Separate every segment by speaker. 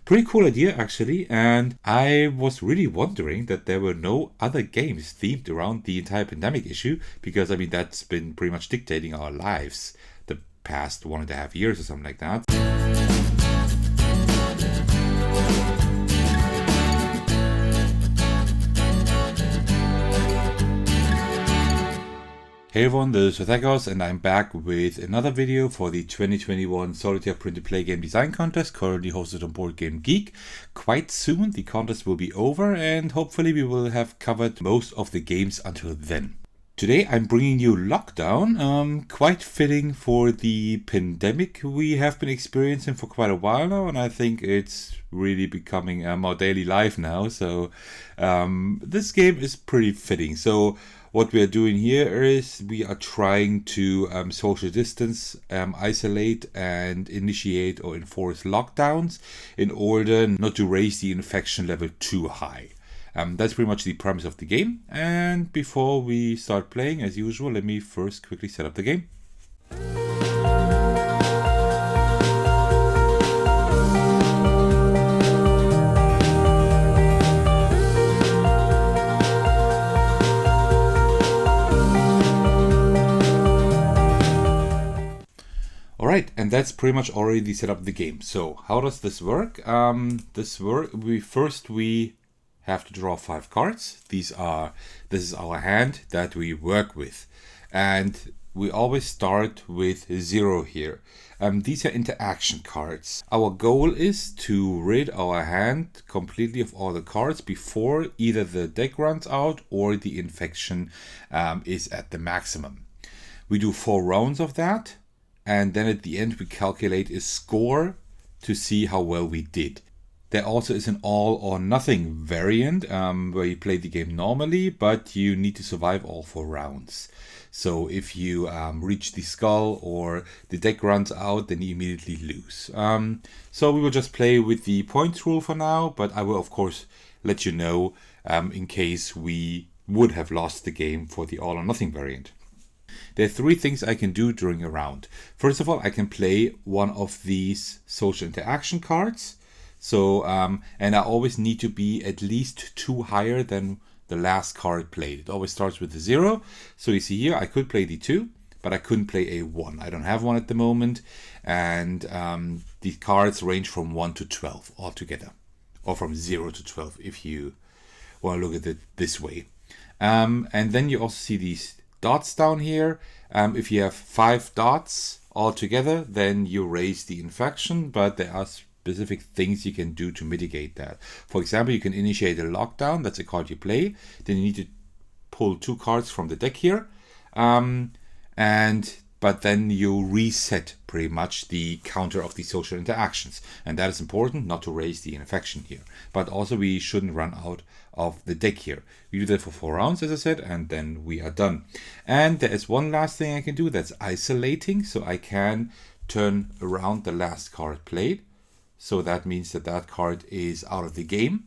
Speaker 1: Pretty cool idea, actually, and I was really wondering that there were no other games themed around the entire pandemic issue, because, I mean, that's been pretty much dictating our lives the past 1.5 years or something like that. Hey everyone, this is Thecos and I'm back with another video for the 2021 Solitaire Print-to-Play Game Design Contest, currently hosted on BoardGameGeek. Quite soon the contest will be over and hopefully we will have covered most of the games until then. Today I'm bringing you Lockdown, quite fitting for the pandemic we have been experiencing for quite a while now, and I think it's really becoming our daily life now, so this game is pretty fitting. So what we are doing here is we are trying to social distance, isolate and initiate or enforce lockdowns in order not to raise the infection level too high. That's pretty much the premise of the game. And before we start playing, as usual, let me first quickly set up the game. Alright, and that's pretty much already the setup of the game. So how does this work? We have to draw 5 cards. This is our hand that we work with, and we always start with 0 here. These are interaction cards. Our goal is to rid our hand completely of all the cards before either the deck runs out or the infection is at the maximum. We do 4 rounds of that, and then at the end we calculate a score to see how well we did. There also is an all or nothing variant where you play the game normally, but you need to survive all 4 rounds. So if you reach the skull or the deck runs out, then you immediately lose. So we will just play with the points rule for now, but I will of course let you know in case we would have lost the game for the all or nothing variant. There are 3 things I can do during a round. First of all, I can play one of these social interaction cards. So, and I always need to be at least 2 higher than the last card played. It always starts with a 0. So you see here, I could play the 2, but I couldn't play a 1. I don't have one at the moment. And the cards range from 1 to 12 altogether. Or from 0 to 12 if you want to look at it this way. And then you also see these dots down here. If you have 5 dots altogether, then you raise the infection, but there are specific things you can do to mitigate that. For example, you can initiate a lockdown. That's a card you play. Then you need to pull 2 cards from the deck here, but then you reset pretty much the counter of the social interactions, and that is important, not to raise the infection here. But also we shouldn't run out of the deck here. We do that for 4 rounds, as I said, and then we are done. And there is one last thing I can do, that's isolating. So I can turn around the last card played. So that means that that card is out of the game,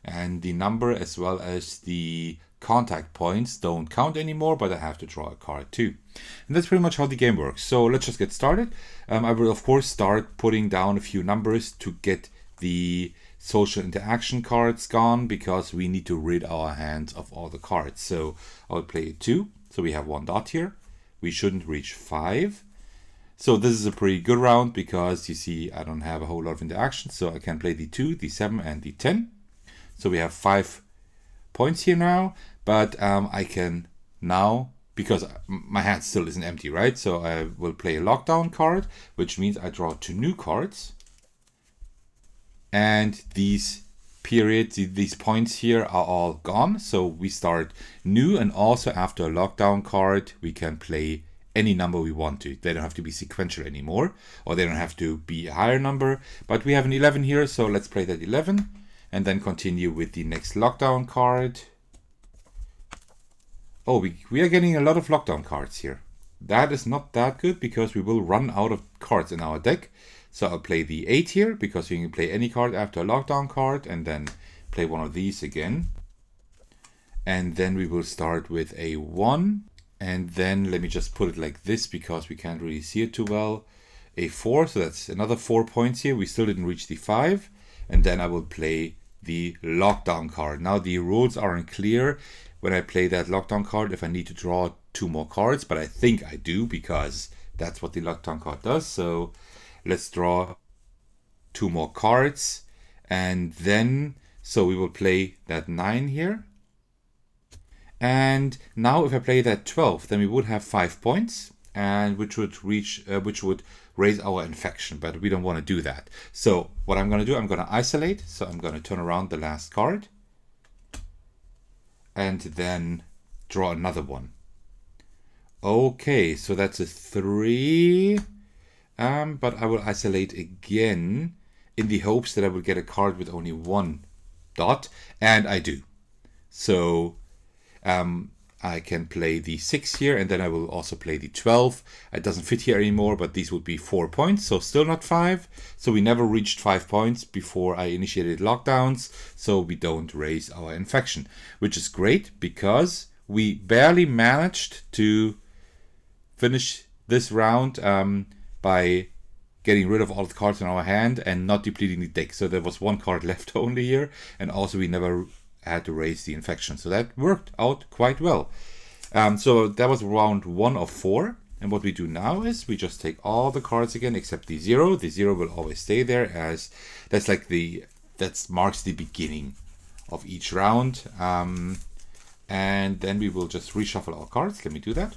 Speaker 1: and the number as well as the contact points don't count anymore, but I have to draw a card too. And that's pretty much how the game works. So let's just get started. I will of course start putting down a few numbers to get the social interaction cards gone, because we need to rid our hands of all the cards. So I'll play a 2. So we have 1 dot here. We shouldn't reach 5. So this is a pretty good round because you see I don't have a whole lot of interaction. So I can play the 2, the 7 and the 10. So we have 5 points here now, but I can now, because my hand still isn't empty, right? So I will play a lockdown card, which means I draw 2 new cards. And these periods, these points here are all gone. So we start new, and also after a lockdown card, we can play any number we want to. They don't have to be sequential anymore, or they don't have to be a higher number. But we have an 11 here, so let's play that 11 and then continue with the next lockdown card. Oh, we are getting a lot of lockdown cards here. That is not that good because we will run out of cards in our deck. So I'll play the 8 here because you can play any card after a lockdown card, and then play one of these again. And then we will start with a 1. And then let me just put it like this because we can't really see it too well. A 4, so that's another 4 points here. We still didn't reach the 5. and then I will play the lockdown card. Now the rules aren't clear when I play that lockdown card if I need to draw 2 more cards, but I think I do because that's what the lockdown card does. So let's draw 2 more cards, and then so we will play that 9 here. And now if I play that 12, then we would have 5 points, and which would raise our infection, but we don't want to do that. So what I'm going to do, I'm going to isolate. So I'm going to turn around the last card and then draw another one. Okay, so that's a 3, but I will isolate again in the hopes that I will get a card with only 1 dot, and I do. So I can play the 6 here, and then I will also play the 12. It doesn't fit here anymore, but these would be 4 points, so still not 5. So we never reached 5 points before I initiated lockdowns, so we don't raise our infection, which is great because we barely managed to finish this round by getting rid of all the cards in our hand and not depleting the deck. So there was 1 card left only here, and also we never had to raise the infection. So that worked out quite well. So that was round 1 of 4. And what we do now is we just take all the cards again except the 0. The 0 will always stay there, as that's like that marks the beginning of each round. And then we will just reshuffle our cards. Let me do that.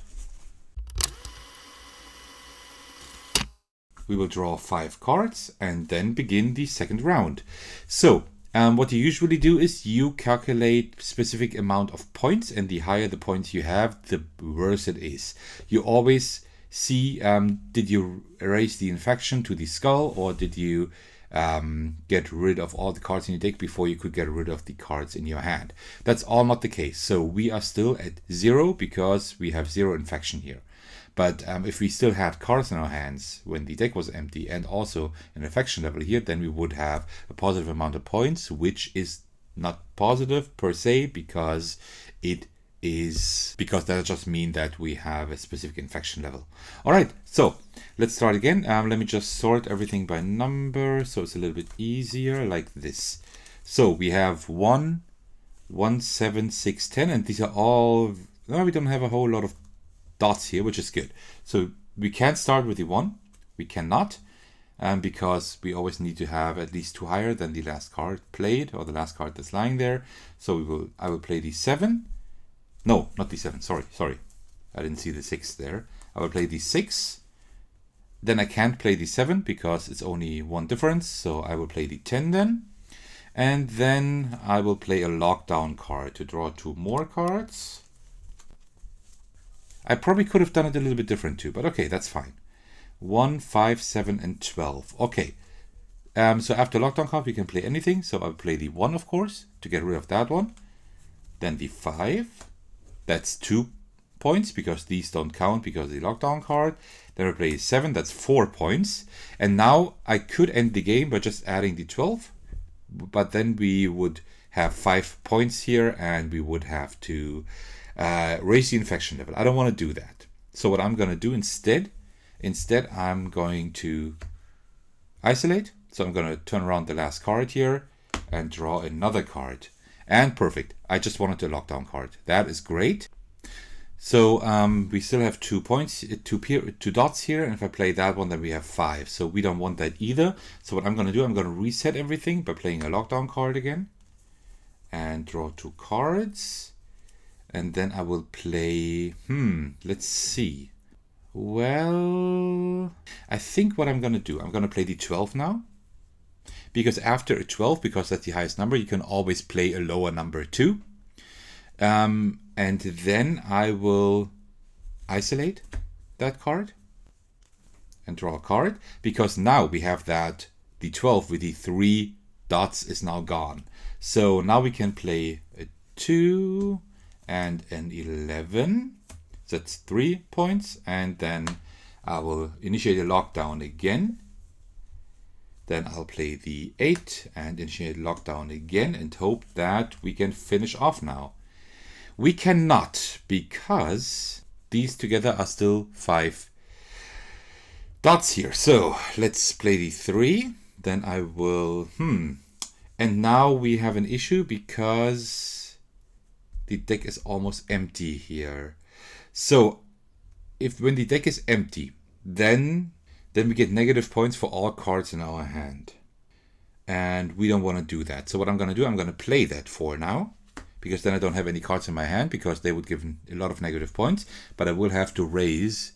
Speaker 1: We will draw 5 cards and then begin the second round. So what you usually do is you calculate specific amount of points, and the higher the points you have, the worse it is. You always see, did you erase the infection to the skull, or did you get rid of all the cards in your deck before you could get rid of the cards in your hand? That's all not the case. So we are still at 0 because we have 0 infection here. But if we still had cards in our hands when the deck was empty and also an infection level here, then we would have a positive amount of points, which is not positive per se because that just means that we have a specific infection level. All right, so let's start again. Let me just sort everything by number so it's a little bit easier like this. So we have 1, 1, 7, 6, 10, and these are all, no, we don't have a whole lot of dots here, which is good. So we can't start with the 1. We cannot, because we always need to have at least 2 higher than the last card played, or the last card that's lying there. So I will play the 7. No, not the 7. Sorry. I didn't see the 6 there. I will play the 6. Then I can't play the 7 because it's only 1 difference. So I will play the 10 then. And then I will play a lockdown card to draw 2 more cards. I probably could have done it a little bit different too, but okay, that's fine. 1, 5, 7, and 12. Okay. So after lockdown card, we can play anything. So I'll play the 1, of course, to get rid of that one. Then the 5. That's 2 points because these don't count because of the lockdown card. Then I play 7. That's 4 points. And now I could end the game by just adding the 12. But then we would have 5 points here, and we would have to raise the infection level. I don't want to do that. So what I'm going to do instead I'm going to isolate. So I'm going to turn around the last card here and draw another card. And perfect. I just wanted a lockdown card. That is great. So we still have 2 points, 2 dots here. And if I play that one, then we have 5. So we don't want that either. So what I'm going to do, I'm going to reset everything by playing a lockdown card again. And draw 2 cards. And then I will play, let's see. Well, I think what I'm going to do, I'm going to play the 12 now. Because after a 12, because that's the highest number, you can always play a lower number too. And then I will isolate that card and draw a card. Because now we have that, the 12 with the 3 dots is now gone. So now we can play a 2... and an 11, that's 3 points, and then I will initiate a lockdown again. Then I'll play the 8 and initiate lockdown again and hope that we can finish off now. We cannot because these together are still 5 dots here. So let's play the 3. Then I will, And now we have an issue because the deck is almost empty here. So when the deck is empty, then we get negative points for all cards in our hand. And we don't want to do that. So what I'm going to do, I'm going to play that 4 now, because then I don't have any cards in my hand, because they would give a lot of negative points. But I will have to raise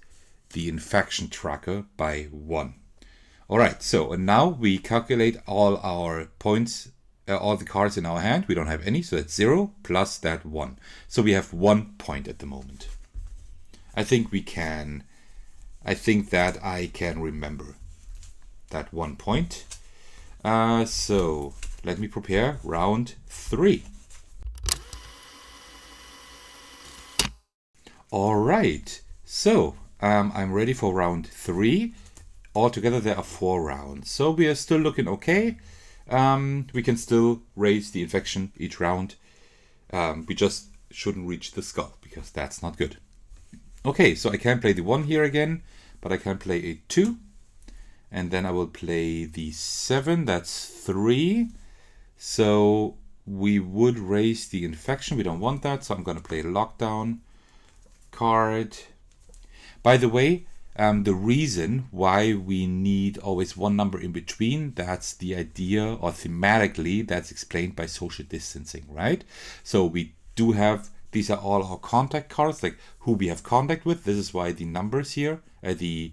Speaker 1: the infection tracker by 1. Alright, so now we calculate all our points, all the cards in our hand. We don't have any, so that's 0 plus that 1. So we have 1 point at the moment. I think that I can remember that 1 point. So let me prepare round 3. Alright, so I'm ready for round 3. Altogether there are 4 rounds, so we are still looking okay. We can still raise the infection each round. We just shouldn't reach the skull, because that's not good. Okay, so I can play the 1 here again, but I can play a 2. And then I will play the 7, that's 3. So we would raise the infection, we don't want that, so I'm going to play a lockdown card. By the way, the reason why we need always 1 number in between, that's the idea, or thematically, that's explained by social distancing, right? So we do have, these are all our contact cards, like who we have contact with. This is why the numbers here, the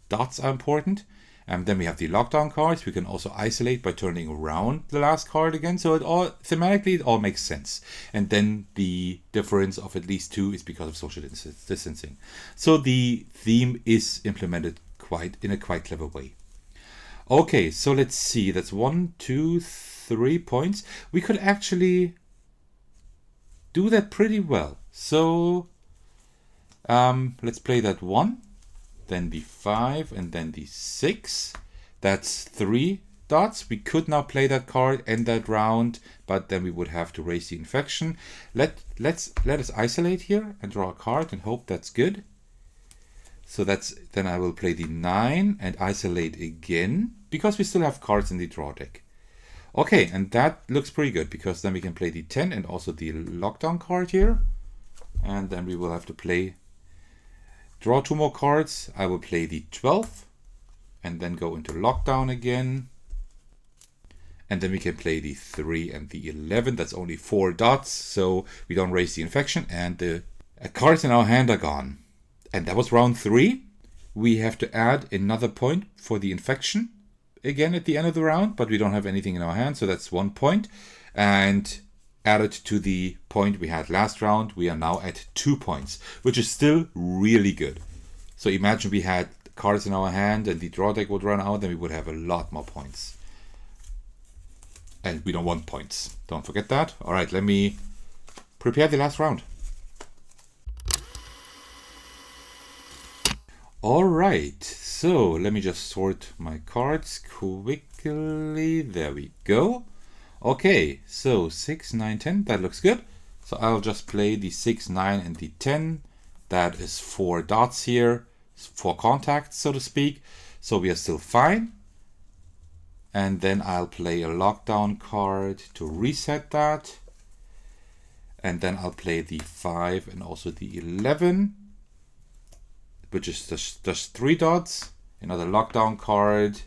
Speaker 1: dots are important. Then we have the lockdown cards. We can also isolate by turning around the last card again. So thematically, it all makes sense. And then the difference of at least 2 is because of social distancing. So the theme is implemented in a quite clever way. Okay, so let's see. That's 1, 2, 3 points. We could actually do that pretty well. So let's play that 1. Then the 5, and then the 6. That's 3 dots. We could now play that card, end that round, but then we would have to raise the infection. Let us isolate here and draw a card and hope that's good. So then I will play the 9 and isolate again, because we still have cards in the draw deck. Okay, and that looks pretty good, because then we can play the 10 and also the lockdown card here. And then we will have to draw 2 more cards. I will play the 12 and then go into lockdown again. And then we can play the 3 and the 11. That's only 4 dots, so we don't raise the infection, and the cards in our hand are gone. And that was round 3. We have to add another point for the infection again at the end of the round, but we don't have anything in our hand, so that's 1 point. And added to the point we had last round, we are now at 2 points, which is still really good. So imagine we had cards in our hand and the draw deck would run out, then we would have a lot more points. And we don't want points. Don't forget that. All right, let me prepare the last round. All right, so let me just sort my cards quickly. There we go. Okay, so 6, 9, 10, that looks good. So I'll just play the 6, 9, and the 10. That is 4 dots here, 4 contacts, so to speak. So we are still fine. And then I'll play a lockdown card to reset that. And then I'll play the 5 and also the 11, which is just 3 dots. Another lockdown card.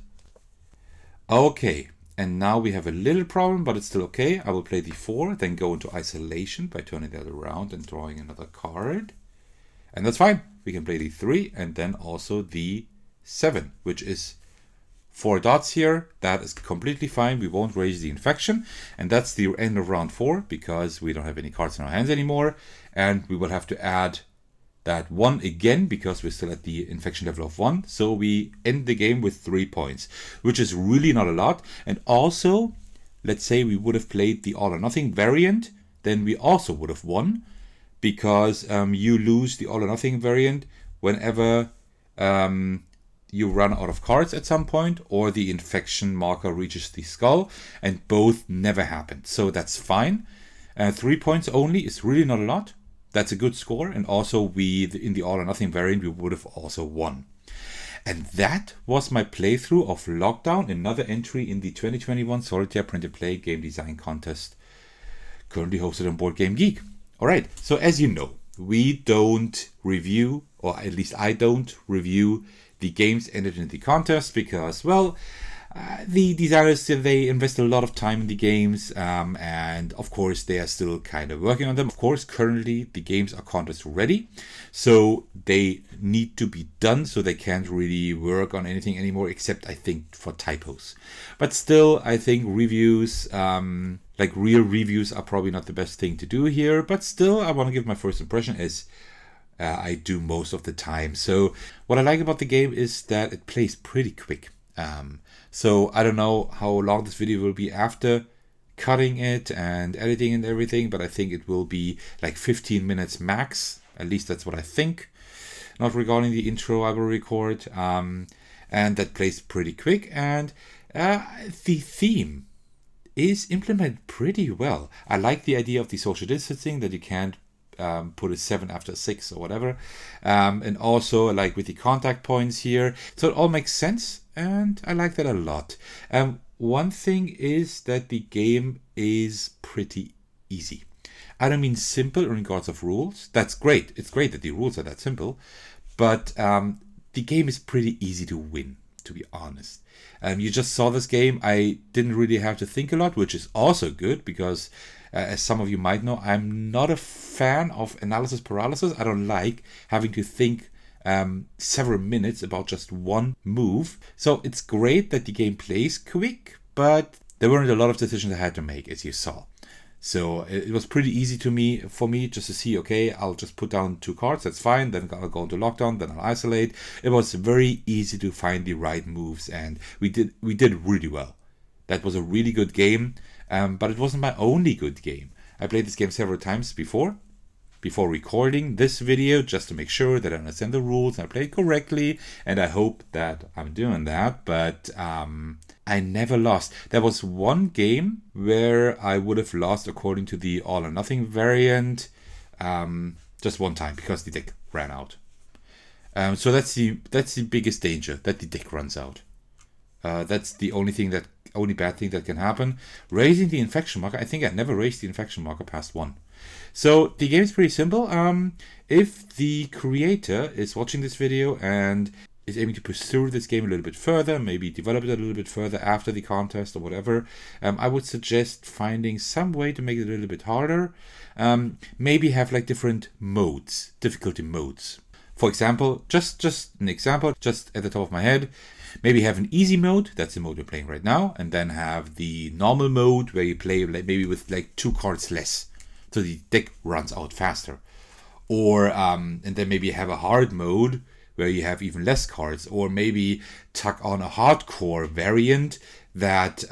Speaker 1: Okay. And now we have a little problem, but it's still okay. I will play the 4, then go into isolation by turning that around and drawing another card. And that's fine. We can play the 3 and then also the 7, which is 4 dots here. That is completely fine. We won't raise the infection. And that's the end of round 4, because we don't have any cards in our hands anymore. And we will have to add that 1 again, because we're still at the infection level of 1. So we end the game with 3 points, which is really not a lot. And also, let's say we would have played the all or nothing variant, then we also would have won, because you lose the all or nothing variant whenever you run out of cards at some point, or the infection marker reaches the skull, and both never happened. So that's fine. 3 points only is really not a lot. That's a good score, and also in the all or nothing variant we would have also won. And that was my playthrough of Lockdown, another entry in the 2021 Solitaire Print and Play Game Design Contest, currently hosted on BoardGameGeek. Alright, so as you know, we don't review, or at least I don't review the games entered in the contest because, well, the designers, they invest a lot of time in the games, and of course they are still kind of working on them. Of course, currently the games are contest ready, so they need to be done, so they can't really work on anything anymore, except I think for typos. But still, I think reviews, like real reviews, are probably not the best thing to do here, but still I want to give my first impression as I do most of the time. So what I like about the game is that it plays pretty quick. So I don't know how long this video will be after cutting it and editing and everything, but I think it will be like 15 minutes max. At least that's what I think. Not regarding the intro I will record. And that plays pretty quick. And the theme is implemented pretty well. I like the idea of the social distancing, that you can't put a 7 after 6 or whatever. And also like with the contact points here. So it all makes sense. And I like that a lot. One thing is that the game is pretty easy. I don't mean simple in regards of rules. That's great. It's great that the rules are that simple. But the game is pretty easy to win, to be honest. You just saw this game. I didn't really have to think a lot, which is also good because, as some of you might know, I'm not a fan of analysis paralysis. I don't like having to think several minutes about just one move. So it's great that the game plays quick, but there weren't a lot of decisions I had to make, as you saw. So it was pretty easy for me just to see, okay, I'll just put down 2 cards, that's fine, then I'll go into lockdown, then I'll isolate. It was very easy to find the right moves, and we did really well. That was a really good game, but it wasn't my only good game. I played this game several times before recording this video, just to make sure that I understand the rules and I play it correctly, and I hope that I'm doing that. But I never lost. There was one game where I would have lost according to the all or nothing variant, just one time because the deck ran out. So that's the biggest danger, that the deck runs out. That's the only bad thing that can happen. Raising the infection marker, I think I never raised the infection marker past 1. So the game is pretty simple. If the creator is watching this video and is aiming to pursue this game a little bit further, maybe develop it a little bit further after the contest or whatever, I would suggest finding some way to make it a little bit harder. Maybe have like different modes, difficulty modes. For example, just an example, just at the top of my head, maybe have an easy mode, that's the mode we're playing right now, and then have the normal mode where you play like maybe with like 2 cards less, so the deck runs out faster. Or and then maybe have a hard mode where you have even less cards, or maybe tuck on a hardcore variant that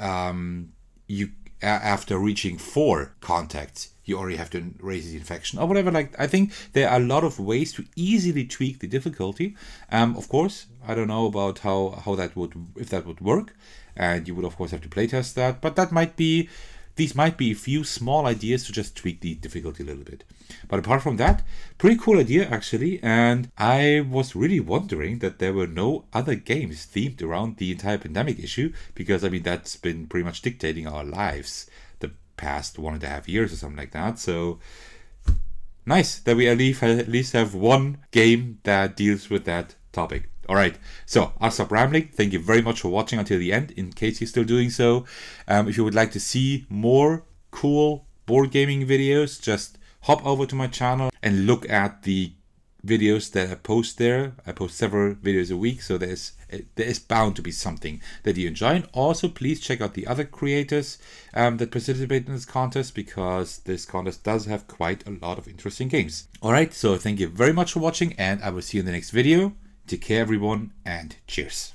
Speaker 1: you after reaching 4 contacts you already have to raise the infection or whatever. Like, I think there are a lot of ways to easily tweak the difficulty. Of course, I don't know about how that would, if that would work, and you would of course have to playtest that. But these might be a few small ideas to just tweak the difficulty a little bit. But apart from that, pretty cool idea actually. And I was really wondering that there were no other games themed around the entire pandemic issue, because I mean that's been pretty much dictating our lives the past 1.5 years or something like that. So nice that we at least have one game that deals with that topic. Alright, so I'll stop rambling. Thank you very much for watching until the end, in case you're still doing so. If you would like to see more cool board gaming videos, just hop over to my channel and look at the videos that I post there. I post several videos a week, so there is bound to be something that you enjoy. And also, please check out the other creators that participate in this contest, because this contest does have quite a lot of interesting games. Alright, so thank you very much for watching, and I will see you in the next video. Take care everyone, and cheers.